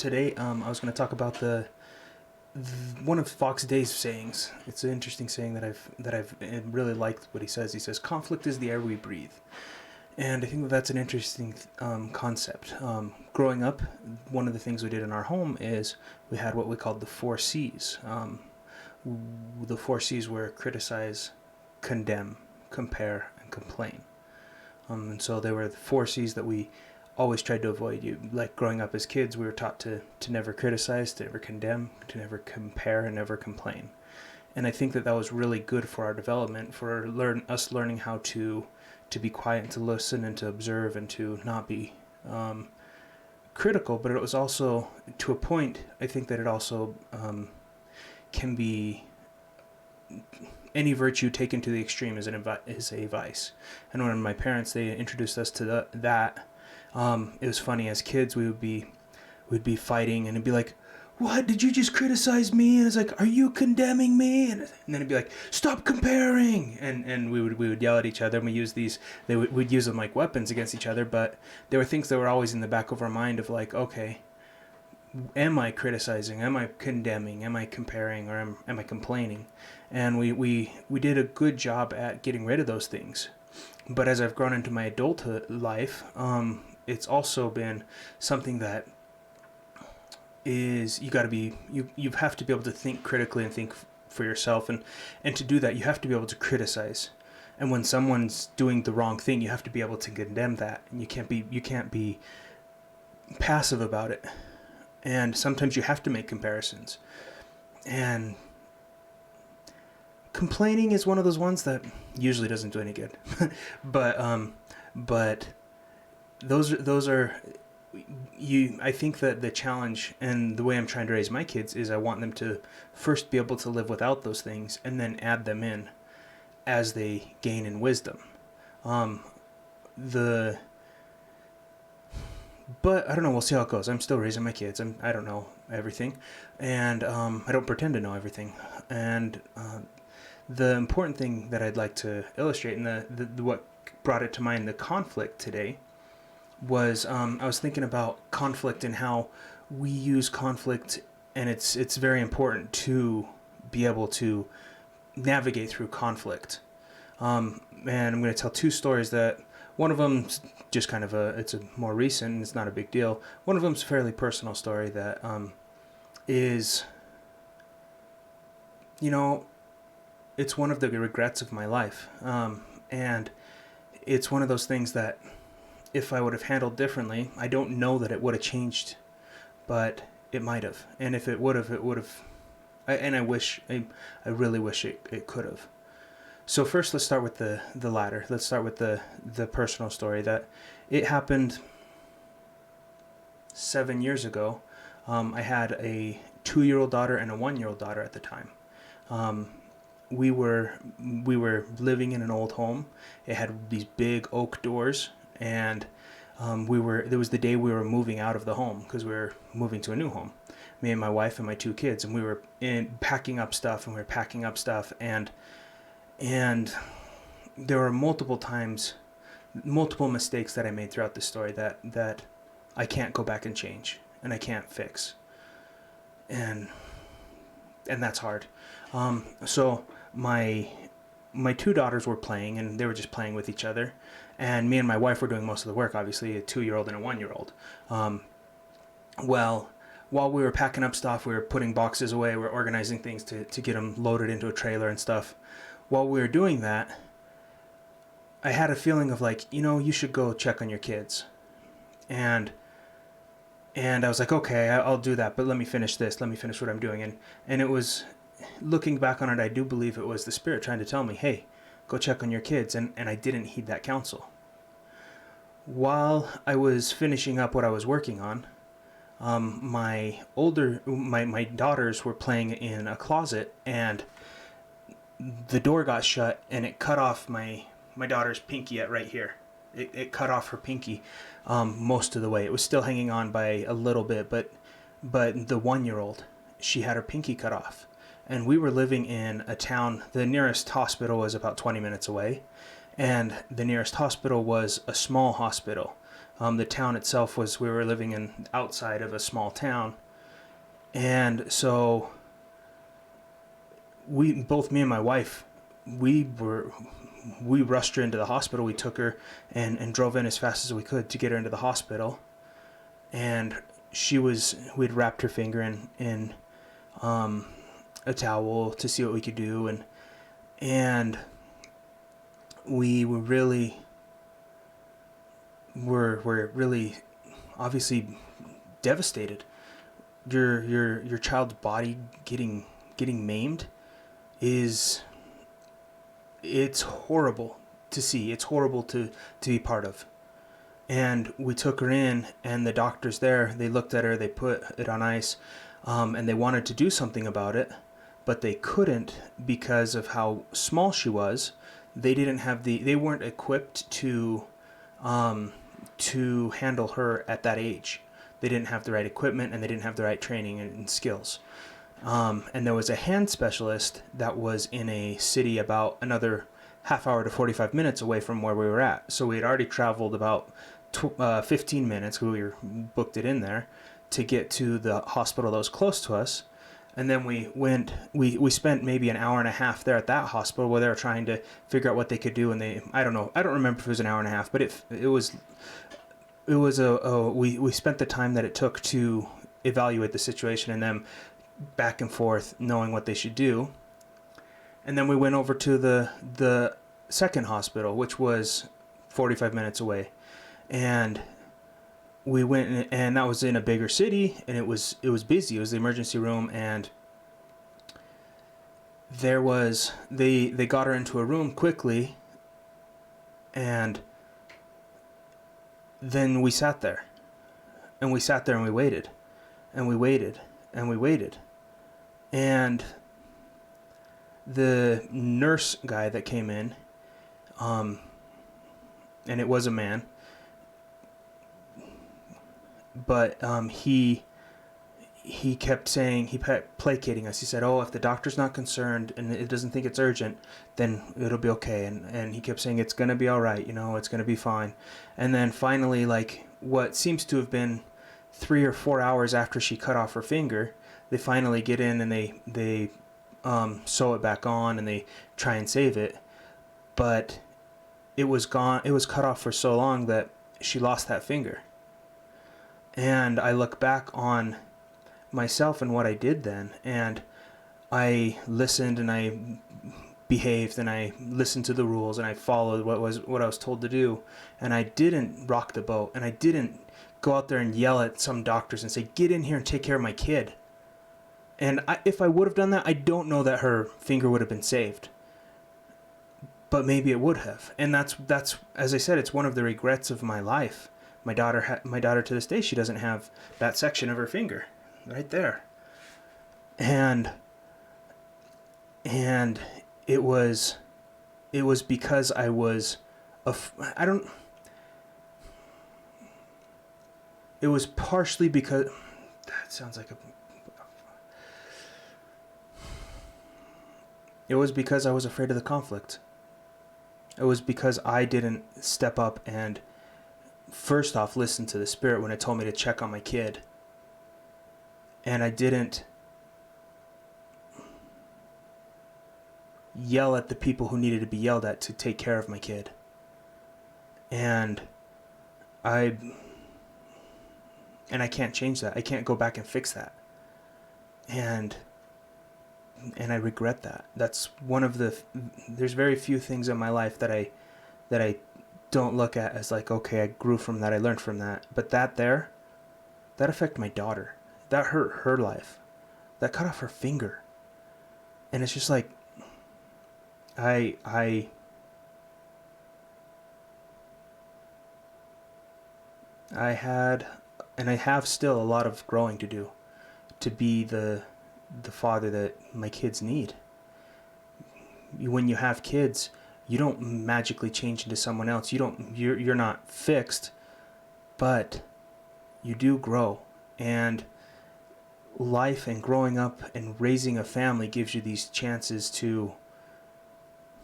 Today, I was going to talk about one of Fox Day's sayings. It's an interesting saying that I've really liked what he says. He says, "Conflict is the air we breathe," and I think that's an interesting concept. Growing up, one of the things we did in our home is we had what we called the four C's. The four C's were criticize, condemn, compare, and complain. And so they were the four C's that we always tried to avoid. Like growing up as kids, we were taught to never criticize, to never condemn, to never compare, and never complain. And I think that was really good for our development, for us learning how to be quiet and to listen and to observe and to not be critical. But it was also, to a point, I think that it also can be, any virtue taken to the extreme is a vice. And when my parents, they introduced us to that, it was funny. As kids, we'd be fighting, and it'd be like, "What? Did you just criticize me?" And it's like, "Are you condemning me?" And then it'd be like, "Stop comparing!" And we would yell at each other, and we'd use them like weapons against each other. But there were things that were always in the back of our mind of like, okay, am I criticizing? Am I condemning? Am I comparing? Or am I complaining? And we did a good job at getting rid of those things. But as I've grown into my adulthood life, it's also been something that is, you have to be able to think critically and think for yourself. And to do that, you have to be able to criticize. And when someone's doing the wrong thing, you have to be able to condemn that. And you can't be passive about it. And sometimes you have to make comparisons. And complaining is one of those ones that usually doesn't do any good. but those are, I think that the challenge and the way I'm trying to raise my kids is I want them to first be able to live without those things and then add them in as they gain in wisdom. But I don't know. We'll see how it goes. I'm still raising my kids. I don't know everything, and I don't pretend to know everything. And the important thing that I'd like to illustrate, and the what brought it to mind, the conflict today, was I was thinking about conflict and how we use conflict, and it's very important to be able to navigate through conflict. And I'm going to tell two stories that. One of them's just kind of it's a more recent, and it's not a big deal. One of them's a fairly personal story that is, it's one of the regrets of my life. And it's one of those things that if I would have handled differently, I don't know that it would have changed, but it might have. And if it would have, and I really wish it could have. So first, let's start with the latter. Let's start with the personal story. That it happened 7 years ago. I had a 2-year-old daughter and a 1-year-old daughter at the time. We were living in an old home. It had these big oak doors, and there was the day we were moving out of the home because we were moving to a new home. Me and my wife and my 2 kids, and we were packing up stuff, and there were multiple mistakes that I made throughout the story that I can't go back and change, and I can't fix. And that's hard. So my 2 daughters were playing, and they were just playing with each other. And me and my wife were doing most of the work, obviously, a 2-year-old and a 1-year-old. Well, while we were packing up stuff, we were putting boxes away, we were organizing things to get them loaded into a trailer and stuff. While we were doing that, I had a feeling of like, you should go check on your kids. And I was like, okay, I'll do that, but let me finish this. Let me finish what I'm doing. And it was, looking back on it, I do believe it was the Spirit trying to tell me, hey, go check on your kids. And I didn't heed that counsel. While I was finishing up what I was working on, my daughters were playing in a closet, and the door got shut, and it cut off my daughter's pinky right here. It cut off her pinky most of the way. It was still hanging on by a little bit, but the 1-year-old, she had her pinky cut off. And we were living in a town. The nearest hospital was about 20 minutes away, and the nearest hospital was a small hospital. The town itself we were living in outside of a small town. And so both me and my wife, we rushed her into the hospital. We took her and drove in as fast as we could to get her into the hospital. And we'd wrapped her finger in a towel to see what we could do. And we were really obviously devastated. Your child's body getting maimed it's horrible to see. It's horrible to be part of. And we took her in, and the doctors there, they looked at her, they put it on ice, and they wanted to do something about it, but they couldn't because of how small she was. They weren't equipped to handle her at that age. They didn't have the right equipment, and they didn't have the right training and skills. And there was a hand specialist that was in a city about another half hour to 45 minutes away from where we were at. So we had already traveled about 15 minutes, because we were booked it in there, to get to the hospital that was close to us. And then we spent maybe an hour and a half there at that hospital where they were trying to figure out what they could do. And I don't remember if it was an hour and a half, but we spent the time that it took to evaluate the situation and them back and forth knowing what they should do. And then we went over to the second hospital, which was 45 minutes away. And we went, and that was in a bigger city, and it was busy. It was the emergency room, and there was they got her into a room quickly, and then we sat there. And we sat there and we waited. And we waited. And we waited. And the nurse guy that came in, and it was a man, but he kept saying, he kept placating us. He said, "Oh, if the doctor's not concerned and it doesn't think it's urgent, then it'll be okay." And he kept saying, "It's going to be all right, it's going to be fine." And then finally, like what seems to have been 3 or 4 hours after she cut off her finger, they finally get in and they sew it back on and they try and save it. But it was gone. It was cut off for so long that she lost that finger. And I look back on myself and what I did then, and I listened and I behaved and I listened to the rules and I followed what I was told to do, and I didn't rock the boat, and I didn't go out there and yell at some doctors and say, "Get in here and take care of my kid." And if I would have done that, I don't know that her finger would have been saved. But maybe it would have. And that's as I said, it's one of the regrets of my life. My daughter to this day, she doesn't have that section of her finger right there. And it was because I was it was partially because that sounds like it was because I was afraid of the conflict. It was because I didn't step up and first off listen to the Spirit when it told me to check on my kid. And I didn't yell at the people who needed to be yelled at to take care of my kid. And I can't change that. I can't go back and fix that. And I regret that. That's one of there's very few things in my life that I don't look at as like, okay, I grew from that, I learned from that. But that affected my daughter. That hurt her life. That cut off her finger. And it's just like, I had, and I have still a lot of growing to do to be the father that my kids need. When you have kids, you don't magically change into someone else. You're not fixed, but you do grow. And life and growing up and raising a family gives you these chances to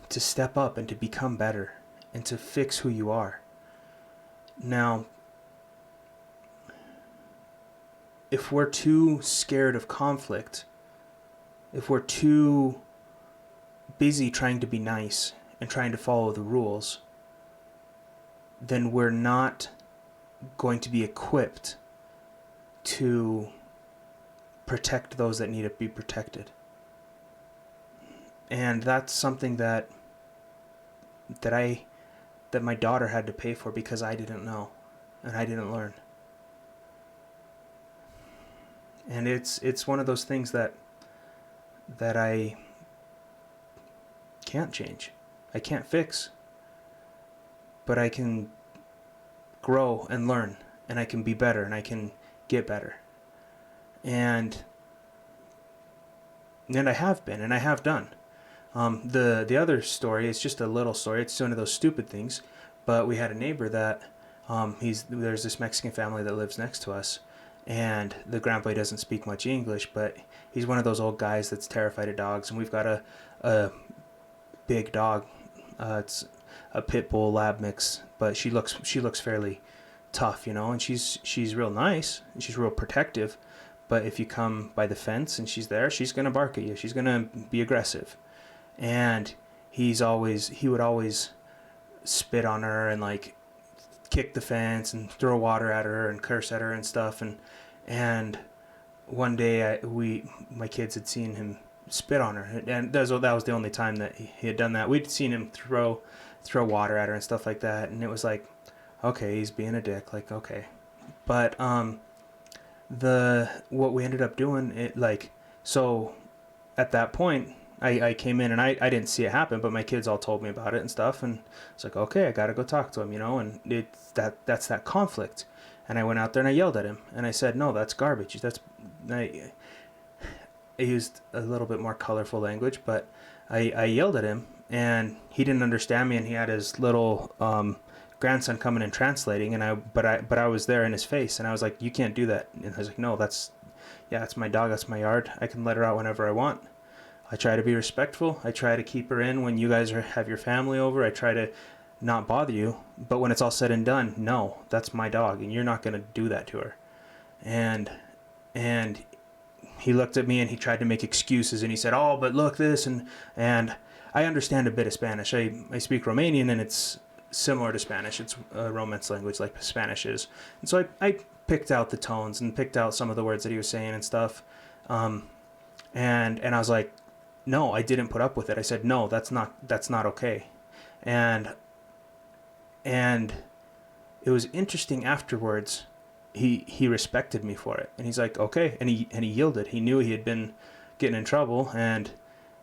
step up and to become better and to fix who you are. Now, if we're too scared of conflict, if we're too busy trying to be nice and trying to follow the rules, then we're not going to be equipped to protect those that need to be protected. And that's something that my daughter had to pay for because I didn't know and I didn't learn. And it's one of those things that I can't change. I can't fix. But I can grow and learn, and I can be better, and I can get better. And I have been, and I have done. The other story is just a little story. It's one of those stupid things. But we had a neighbor that there's this Mexican family that lives next to us, and the grandpa doesn't speak much English, but he's one of those old guys that's terrified of dogs. And we've got a big dog. It's a pit bull lab mix, but she looks fairly tough, and she's real nice and she's real protective. But if you come by the fence and she's there, she's gonna bark at you. She's gonna be aggressive. And he would always spit on her and like kick the fence and throw water at her and curse at her and stuff. And one day my kids had seen him spit on her, and that was the only time that he had done that. We'd seen him throw water at her and stuff like that, and it was like, okay, he's being a dick, like, okay. But what we ended up doing, so at that point I came in and I didn't see it happen, but my kids all told me about it and stuff, and it's like, okay, I gotta go talk to him, and that's that conflict. And I went out there and I yelled at him and I said, no, that's garbage. I used a little bit more colorful language, but I yelled at him, and he didn't understand me, and he had his little grandson coming and translating, and but I was there in his face, and I was like, you can't do that. And I was like, no, that's my dog, that's my yard. I can let her out whenever I want. I try to be respectful. I try to keep her in when you guys have your family over. I try to not bother you, but when it's all said and done, no, that's my dog, and you're not going to do that to her. And he looked at me and he tried to make excuses, and he said, oh, but look this, and I understand a bit of Spanish. I speak Romanian, and it's similar to Spanish. It's a Romance language like Spanish is. And so I picked out the tones and picked out some of the words that he was saying and stuff. And I was like, no, I didn't put up with it. I said, no, that's not okay. And it was interesting afterwards. He respected me for it, and he's like, okay, and he yielded. He knew he had been getting in trouble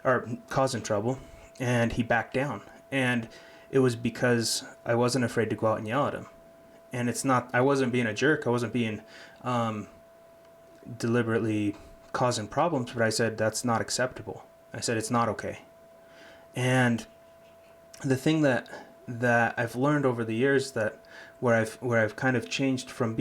or causing trouble, and he backed down. And it was because I wasn't afraid to go out and yell at him. And I wasn't being a jerk. I wasn't being deliberately causing problems, but I said, that's not acceptable. I said, it's not okay. And the thing that I've learned over the years, where I've kind of changed from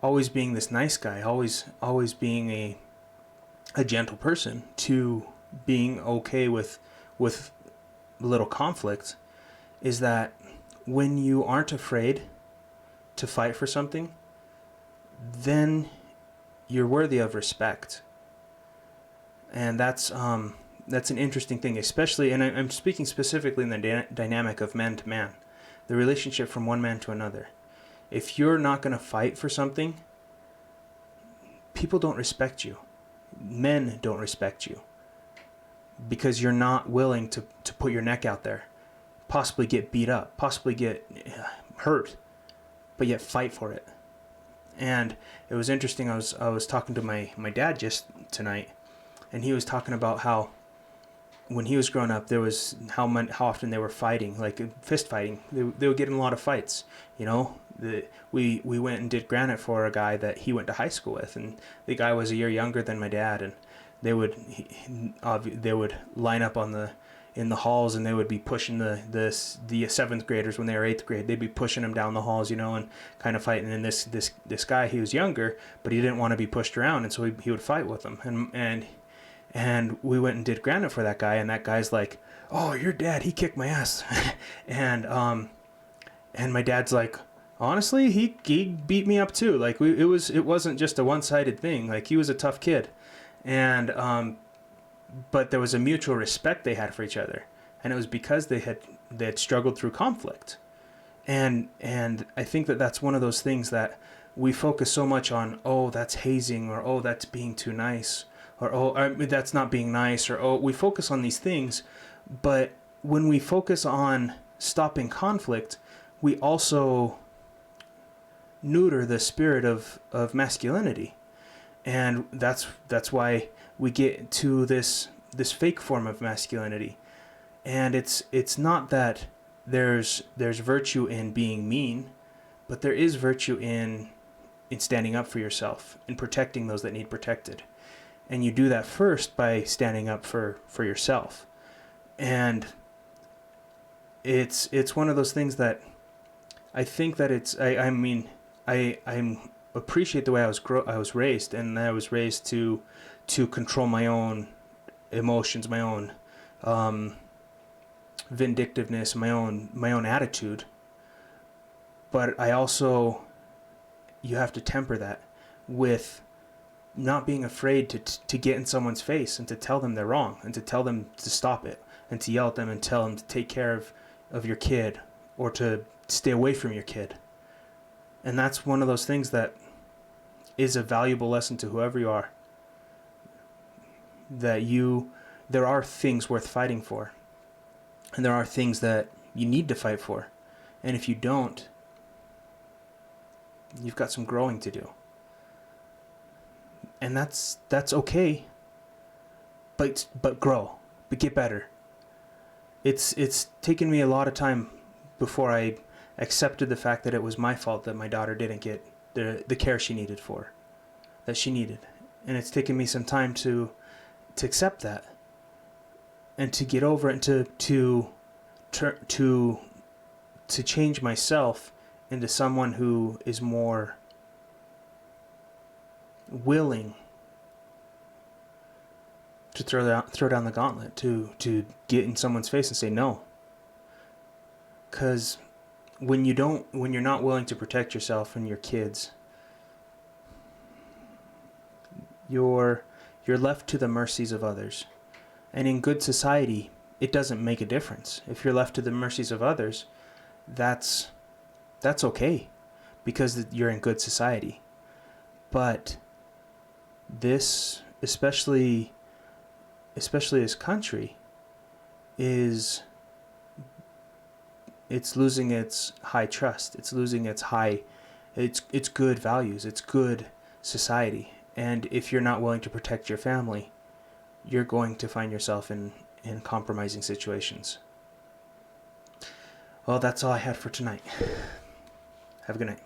always being this nice guy, always being a gentle person, to being okay with little conflict, is that when you aren't afraid to fight for something, then you're worthy of respect. And that's an interesting thing, especially, and I'm speaking specifically in the dynamic of man to man, the relationship from one man to another. If you're not going to fight for something, people don't respect you. Men don't respect you because you're not willing to put your neck out there, possibly get beat up, possibly get hurt, but yet fight for it. And it was interesting. I was talking to my dad just tonight, and he was talking about how when he was growing up, there was how often they were fighting, like fist fighting. They would get in a lot of fights. We went and did granite for a guy that he went to high school with, and the guy was a year younger than my dad, and they would line up in the halls, and they would be pushing the seventh graders when they were eighth grade. They'd be pushing them down the halls, and kind of fighting. And this guy, he was younger, but he didn't want to be pushed around, and so he would fight with them. And we went and did granite for that guy, and that guy's like, "Oh, your dad, he kicked my ass," and my dad's like, Honestly, he beat me up too. Like it wasn't just a one-sided thing. Like he was a tough kid, and but there was a mutual respect they had for each other, and it was because they had struggled through conflict. And I think that that's one of those things that we focus so much on. Oh, that's hazing, or oh, that's being too nice, or oh, that's not being nice, or oh, we focus on these things, but when we focus on stopping conflict, we also neuter the spirit of masculinity, and that's why we get to this fake form of masculinity. And it's not that there's virtue in being mean, but there is virtue in standing up for yourself, in protecting those that need protected. And you do that first by standing up for yourself. And it's one of those things that I think that I mean I appreciate the way I was raised, and I was raised to control my own emotions, my own vindictiveness, my own attitude. But I also, you have to temper that with not being afraid to get in someone's face and to tell them they're wrong, and to tell them to stop it, and to yell at them and tell them to take care of your kid, or to stay away from your kid. And that's one of those things that is a valuable lesson to whoever you are. That there are things worth fighting for. And there are things that you need to fight for. And if you don't, you've got some growing to do. And that's okay. But grow. But get better. It's taken me a lot of time before I accepted the fact that it was my fault that my daughter didn't get the care she needed and it's taken me some time to accept that, and to get over it, and to change myself into someone who is more willing to throw down the gauntlet, to get in someone's face and say no. Because when you're not willing to protect yourself and your kids, you're left to the mercies of others. And in good society, it doesn't make a difference. If you're left to the mercies of others, that's okay, because you're in good society. But this, especially this country, it's losing its high trust. It's losing its good values. It's good society. And if you're not willing to protect your family, you're going to find yourself in compromising situations. Well, that's all I had for tonight. Have a good night.